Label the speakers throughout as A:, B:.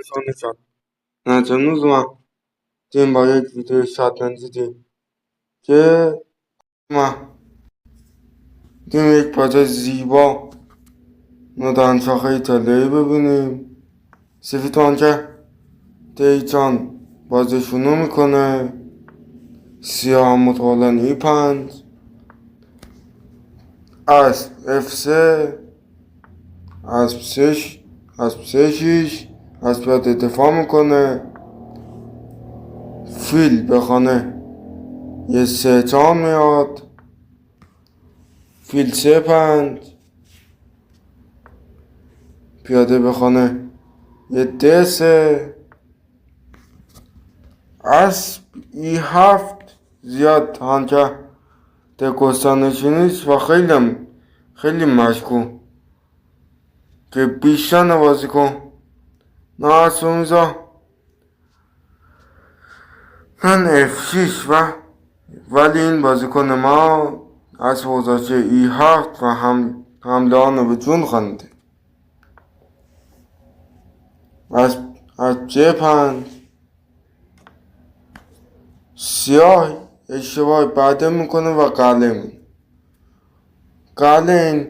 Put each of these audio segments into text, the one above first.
A: شانه شد. نه چنوز ما دیم با یک ویدیو شادمندی دیم که ما دیم یک پاچه زیبا ندان شاخه ایتالیایی ببینیم. سفیتوان که دیجان بازشونو میکنه. سیاه متوالن E5 اسب F3 اسب 6 اسب پیاده دفاع میکنه. فیل به خانه یه 3-4 میاد. فیل 3-5 پیاده به خانه یه D3 اسب E7 زیاد هانکه دکستانشینیش و خیلی مشکو که بیشتر بازی کن نه اسب میزا من F6 ولی این بازیکن ما اسب گذاشته E7 و حمله آنو به جون خونده. اسب J5 سیاه اشتباه بعده میکنه و قله این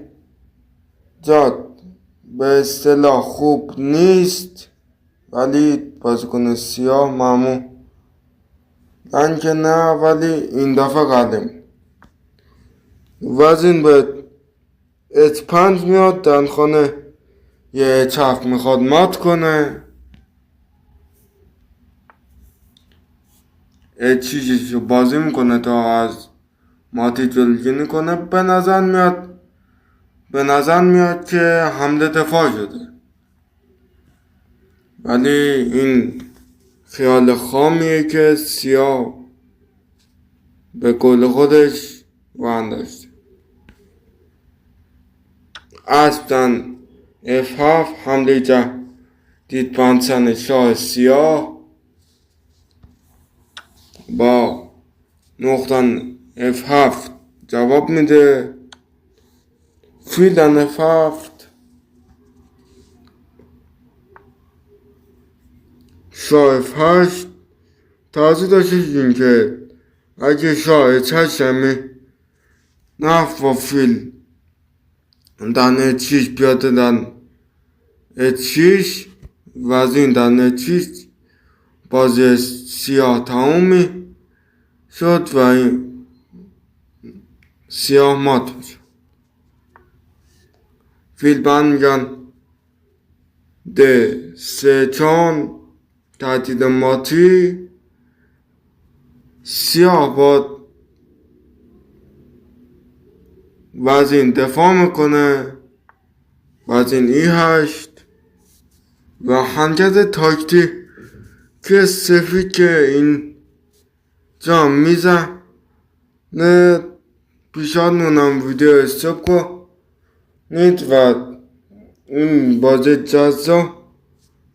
A: جاد به اصطلاح خوب نیست ولی بازیکن سیاه معمول من که نه ولی این دفعه قله وزین به H5 میاد. دنخانه یه H7 میخواد مات کنه. چیزی بازی میکنه تا از ماتی جلوگیری کنه. به نظر میاد که حمله دفاع شده ولی این خیال خامیه که سیاه به قول خودش وان داشته. اسب زن F7 حمله جدید پانسن شاه سیاه با نقطان F7 جواب میده. فیل زن F7 شاه F8 تازه داشتیم که اگه شاه H8 نفت و فیل دن H6 پیاده دن H6 وزین دن H6 بازی سیاه تمومی شد و این سیاه مات میشه. فیل برمیگن D3 تهدید ماتی. سیاه با وزین دفاع میکنه. وزین E8 و حرکت تاکتیک که سفید که این جا میزه نه پیشاد نونم ویدیو استوب کنید و این بازی جذاب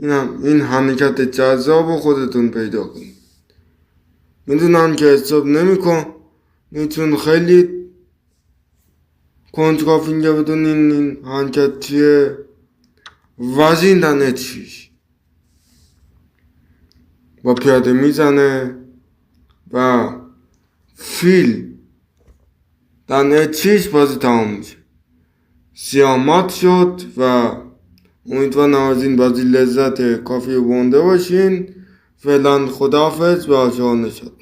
A: این حرکت جذاب خودتون پیدا کنید. میدونم که استوب نمیکن میتون خیلی کنجکاف اینجا بدونین این حرکت چیه. وزین دنه چیش با پیاده میزنه و فیل دنه چیش بازی تمام میشه. سیاه مات شد و امیدوارم از این بازی لذت کافی برده باشین. فعلا خداحافظ و شما نشد.